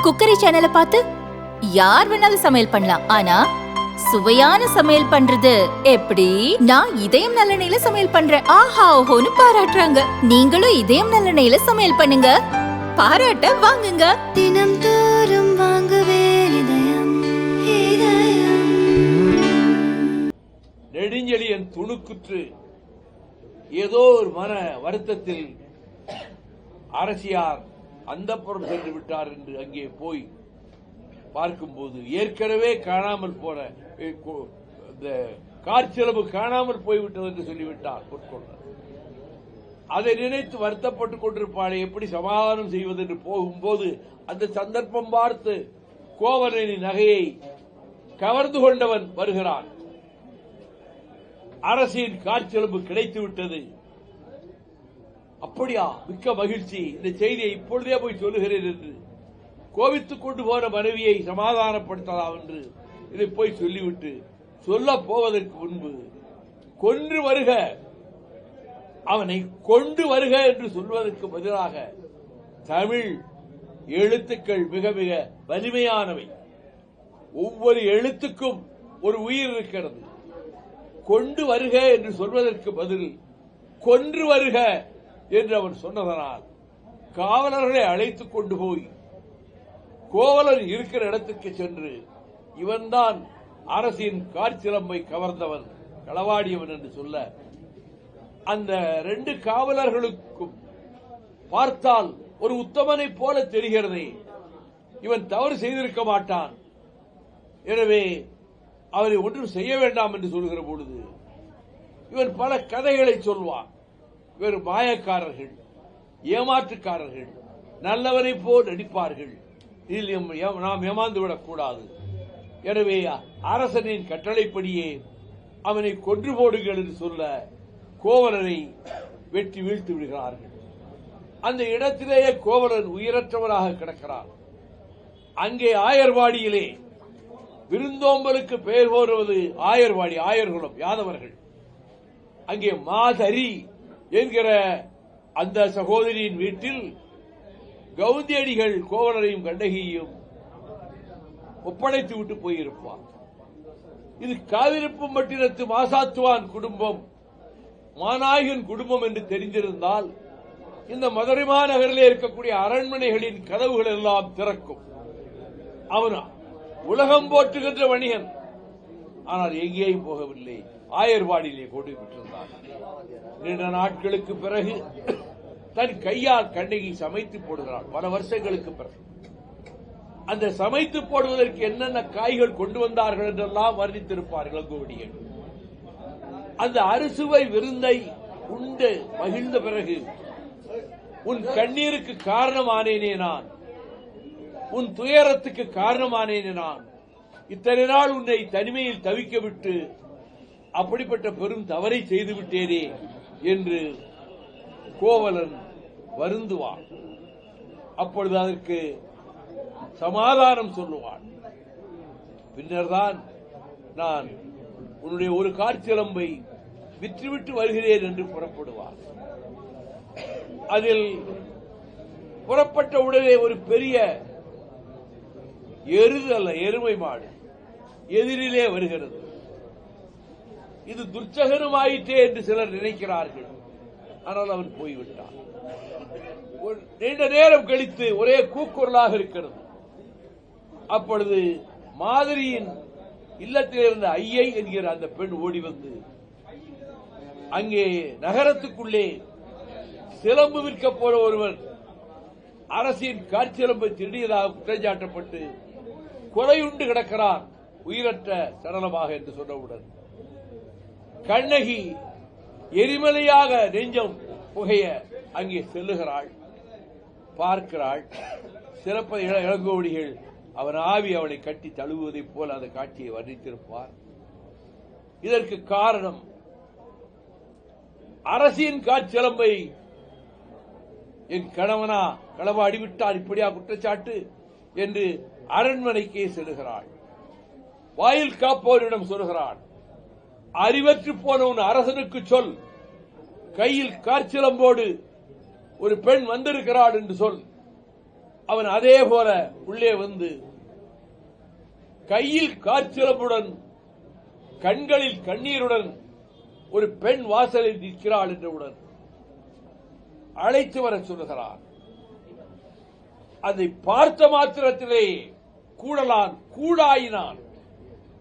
Cookery சேனலை பார்த்து யார் வேணாலும் சமையல் பண்ணலாம். ஆனா சுவையான சமையல் பண்றது எப்படி? நான் இதயம் நல்லெண்ணெயில சமையல் பண்றேன். ஆஹா ஓஹோன்னு பாராட்டுறாங்க. நீங்களும் இதயம் நல்லெண்ணெயில சமையல் பண்ணுங்க, பாராட்ட வாங்குங்க. தினம் தோறும் வாங்குவே இதயம் இதயம். நெடுஞ்செழியன் துணுக்குற்று ஏதோ ஒரு மன வருத்தத்தில் அரசியார் அந்தப்புறம் சென்று விட்டார் என்று அங்கே போய் பார்க்கும்போது ஏற்கனவே காணாமல் போன இந்த கார்ச்செலவு காணாமல் போய்விட்டது என்று சொல்லிவிட்டார் பொற்கொண்டார். அதை நினைத்து வருத்தப்பட்டுக் கொண்டிருப்பாளே, எப்படி சமாதானம் செய்வது என்று போகும்போது அந்த சந்தர்ப்பம் பார்த்து கோவலனின் நகையை கவர்ந்து கொண்டவன் வருகிறான். அரசின் கார்ச்செலவு கிடைத்து விட்டது. அப்படியா, மிக்க மகிழ்ச்சி, இந்த செய்தியை இப்பொழுதே போய் சொல்லுகிறேன் என்று கோபித்துக் கொண்டு போன மனைவியை சமாதானப்படுத்தலாம் என்று இதை போய் சொல்லிவிட்டு சொல்ல போவதற்கு முன்பு கொன்று வருக, அவனை கொண்டு வருக என்று சொல்வதற்கு பதிலாக தமிழ் எழுத்துக்கள் மிக மிக வலிமையானவை. ஒவ்வொரு எழுத்துக்கும் ஒரு உயிர் இருக்கிறது. கொண்டு வருக என்று சொல்வதற்கு பதில் கொன்று வருக என்று அவன் சொன்னதனால் காவலர்களை அழைத்துக் கொண்டு போய் கோவலன் இருக்கிற இடத்துக்கு சென்று இவன்தான் அரசின் காற்சிலம்பை கவர்ந்தவன், களவாடியவன் என்று சொல்ல, அந்த 2 காவலர்களுக்கும் பார்த்தால் ஒரு உத்தமனை போல தெரிகிறதே, இவன் தவறு செய்திருக்க மாட்டான், எனவே அவரை ஒன்றும் செய்ய வேண்டாம் என்று சொல்கிற பொழுது இவன் பல கதைகளை சொல்வான். இவர் மாயக்காரர்கள், ஏமாற்றுக்காரர்கள், நல்லவனை போல் நடிப்பார்கள், இதில் நாம் ஏமாந்துவிடக் கூடாது, எனவே அரசனின் கட்டளைப்படியே அவனை கொன்று போடுங்கள் என்று சொல்ல கோவலனை வெட்டி வீழ்த்து விடுகிறார்கள். அந்த இடத்திலேயே கோவலன் உயிரற்றவராக கிடக்கிறார். அங்கே ஆயர்வாடியிலே விருந்தோம்பலுக்கு பெயர் போடுவது ஆயர்வாடி, ஆயர்குலம், யாதவர்கள். அங்கே மாதரி என்கிற அந்த சகோதரியின் வீட்டில் கவுந்தியடிகள் கோவலரையும் கண்ணகியையும் ஒப்படைத்து விட்டு போயிருப்பார். இது காவிரிப்பட்டினத்து மாசாத்துவான் குடும்பம், மாநாயகன் குடும்பம் என்று தெரிந்திருந்தால் இந்த மதுரை மாநகரிலே இருக்கக்கூடிய அரண்மனைகளின் கதவுகள் எல்லாம் திறக்கும். அவன் உலகம் போற்றுகின்ற வணிகன். ஆனால் எங்கேயும் போகவில்லை, ஆயர்வாடியிலே கொண்டு விட்டிருந்தார். நீண்ட நாட்களுக்கு பிறகு தன் கையால் கண்ணகி சமைத்து போடுகிறாள். பல வருஷங்களுக்கு பிறகு அந்த சமைத்து போடுவதற்கு என்னென்ன காய்கள் கொண்டு வந்தார்கள் என்றெல்லாம் வர்ணித்திருப்பார்கள் இளங்கோவடிகள். அந்த அறுசுவை விருந்தை உண்டு மகிழ்ந்த பிறகு உன் கண்ணீருக்கு காரணமானேனே நான், உன் துயரத்துக்கு காரணமானேனே நான், இத்தனை நாள் உன்னை தனிமையில் தவிக்க விட்டு அப்படிப்பட்ட பெரும் தவறை செய்துவிட்டேனே என்று கோவலன் வருந்துவான். அப்பொழுது அதற்கு சமாதானம் சொல்லுவான். பின்னர்தான் நான் உன்னுடைய ஒரு காற்சிலம்பை விற்றுவிட்டு வருகிறேன் என்று புறப்படுவார். அதில் புறப்பட்ட உடனே ஒரு பெரிய எருது அல்ல, எருமை மாடு எதிரிலே வருகிறது. இது துர்ச்சகனமாயிற்றே என்று சிலர் நினைக்கிறார்கள். ஆனால் அவன் போய்விட்டான். நீண்ட நேரம் கழித்து ஒரே கூக்குரலாக இருக்கிறது. அப்பொழுது மாதிரியின் இல்லத்தில் இருந்த ஐயை என்கிற அந்த பெண் ஓடி வந்து அங்கே நகரத்துக்குள்ளே சிலம்பு விற்க போற ஒருவர் அரசின் காற்சிலம்பை திருடியதாக குற்றஞ்சாட்டப்பட்டு கொலையுண்டு கிடக்கிறார், உயிரற்ற சடலமாக என்று சொன்னவுடன் கண்ணகி எரிமலையாக நெஞ்சம் புகைய அங்கே செல்லுகிறாள், பார்க்கிறாள். சிறப்பு இளங்கோவடிகள் அவன் ஆவி அவளை கட்டி தழுவுவதைப் போல அந்த காட்சியை வர்ணித்திருப்பார். இதற்கு காரணம் அரசின் காற்சிலம்பை என் கணவனா களவாடி விட்டார், இப்படியா குற்றச்சாட்டு என்று அரண்மனைக்கே செல்கிறாள். வாயில் காப்போரிடம் சொல்கிறாள், அறிவற்று போன உன் அரசனுக்கு சொல், கையில் காற்சிலம்போடு ஒரு பெண் வந்திருக்கிறாள் என்று சொல். அவன் அதே போல உள்ளே வந்து கையில் காற்சிலம்புடன் கண்களில் கண்ணீருடன் ஒரு பெண் வாசலில் நிற்கிறாள் என்றவுடன் அழைத்து வர சொல்லுகிறார். அதை பார்த்த மாத்திரத்திலே கூடாயினான்.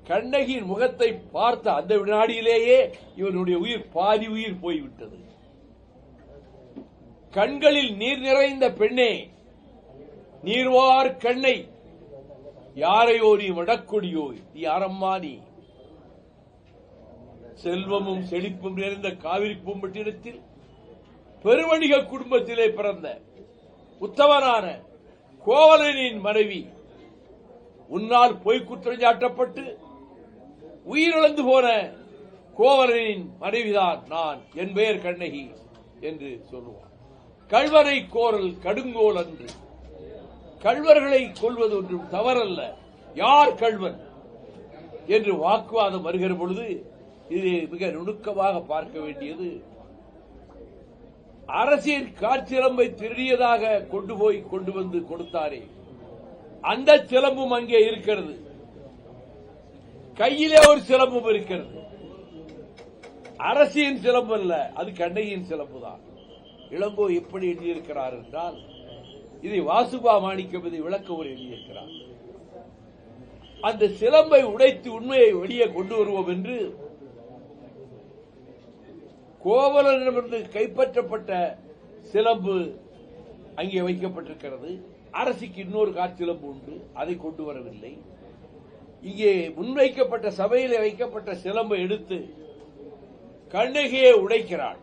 கண்ணகியின் முகத்தை பார்த்த அந்த வினாடியிலேயே இவனுடைய உயிர் பாதி உயிர் போய்விட்டது. கண்களில் நீர் நிறைந்த பெண்ணே, நீர்வார் கண்ணை, யாரையோ நீ வடக்கொடியோ, நீ யாரம்மா நீ? செல்வமும் செழிப்பும் நிறைந்த காவிரி பூம்பட்டினத்தில் பெருவணிக குடும்பத்திலே பிறந்த உத்தமனான கோவலனின் மனைவி, உன்னால் பொய் குற்றம் சாட்டப்பட்டு உயிரிழந்து போன கோவலனின் மனைவிதான் நான், என் பெயர் கண்ணகி என்று சொல்லுவார். கள்வனை கோரல் கடுங்கோல் அன்று. கள்வர்களை கொல்வது ஒன்றும் தவறல்ல, யார் கள்வன் என்று வாக்குவாதம் வருகிற பொழுது இது மிக நுணுக்கமாக பார்க்க வேண்டியது. அரசின் காற்சிலம்பை திருடியதாக கொண்டு வந்து கொடுத்தாரே, அந்த சிலம்பும் அங்கே இருக்கிறது. கையிலே ஒரு சிலம்பும் இருக்கிறது. அரசியின் சிலம்பு அல்ல, அது கண்ணகியின் சிலம்புதான். இளங்கோ எப்படி எழுதியிருக்கிறார் என்றால், இதை வாசுபா மாணிக்கம் இதை விளக்க ஒரு எழுதியிருக்கிறார். அந்த சிலம்பை உடைத்து உண்மையை வெளியே கொண்டு வருவோம் என்று கோவலனிடமிருந்து கைப்பற்றப்பட்ட சிலம்பு அங்கே வைக்கப்பட்டிருக்கிறது. அரசிக்கு இன்னொரு காற்சிலம்பு உண்டு, அதை கொண்டு வரவில்லை. இங்கே முன்வைக்கப்பட்ட சபையிலே வைக்கப்பட்ட சிலம்பை எடுத்து கண்ணகியை உடைக்கிறாள்.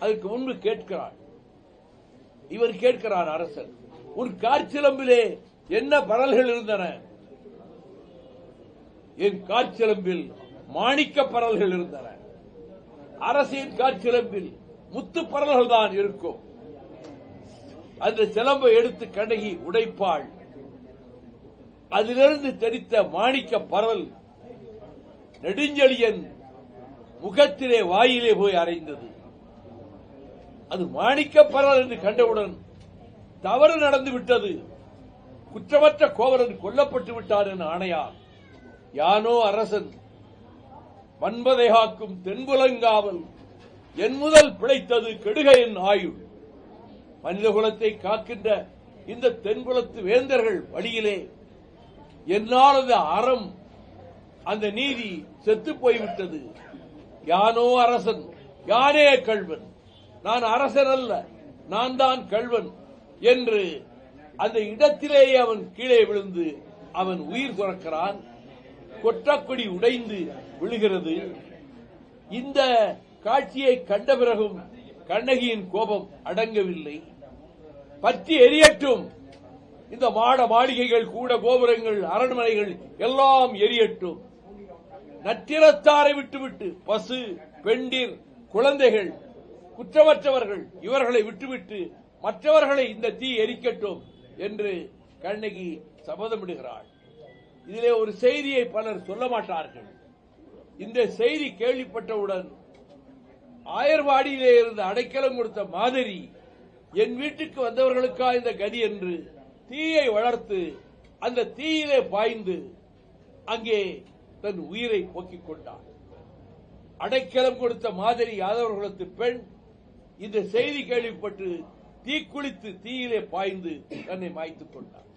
அதற்கு முன்பு கேட்கிறாள். இவர் கேட்கிறார் அரசர், உன் காற்சிலம்பிலே என்ன பரல்கள் இருந்தன? என் காற்சிலம்பில் மாணிக்க பரல்கள் இருந்தன. அரசின் காற்சிலம்பில் முத்து பரல்கள் தான் இருக்கும். அந்த சிலம்பை எடுத்து கண்ணகி உடைப்பாள். அதிலிருந்து தெரித்த மாணிக்க பரல் நெடுஞ்செழியன் முகத்திலே வாயிலே போய் அறைந்தது. அது மாணிக்க பரல் என்று கண்டவுடன் தவறு நடந்து விட்டது, குற்றமற்ற கோவலன் கொல்லப்பட்டு விட்டார் என ஆணையார். யானோ அரசன், மன்பதை காக்கும் தென்புலங்காவல், என் முதல் பிழைத்தது கெடுக என் ஆயுள். மனிதகுலத்தை காக்கின்ற இந்த தென்புலத்து வேந்தர்கள் வழியிலே என்னால் அந்த அறம், அந்த நீதி செத்து போய்விட்டது. யானோ அரசன், யானே கள்வன், நான் அரசன் அல்ல, நான் தான் கள்வன் என்று அந்த இடத்திலேயே அவன் கீழே விழுந்து அவன் உயிர் துறக்கிறான். கொற்றக்குடி உடைந்து விழுகிறது. இந்த காட்சியை கண்ட பிறகும் கண்ணகியின் கோபம் அடங்கவில்லை. பற்றி எரியட்டும், இந்த மாளிகைகள், கூட கோபுரங்கள், அரண்மனைகள் எல்லாம் எரியட்டும். நற்றிரத்தாரை விட்டுவிட்டு பசு, பெண்டிர், குழந்தைகள், குற்றமற்றவர்கள் இவர்களை விட்டுவிட்டு மற்றவர்களை இந்த தீ எரிக்கட்டும் என்று கண்ணகி சபதமிடுகிறாள். இதிலே ஒரு செய்தியை பலர் சொல்ல மாட்டார்கள். இந்த செய்தி கேள்விப்பட்டவுடன் ஆயர்வாடியிலே இருந்து அடைக்கலம் கொடுத்த மாதரி, என் வீட்டுக்கு வந்தவர்களுக்கா இந்த கதி என்று தீயை வளர்த்து அந்த தீயிலே பாய்ந்து அங்கே தன் உயிரை போக்கிக் கொண்டார். அடைக்கலம் கொடுத்த மாதரி யாதவர்களுக்கு பெண் இந்த செய்தி கேள்விப்பட்டு தீக்குளித்து தீயிலே பாய்ந்து தன்னை மாய்த்துக் கொண்டார்.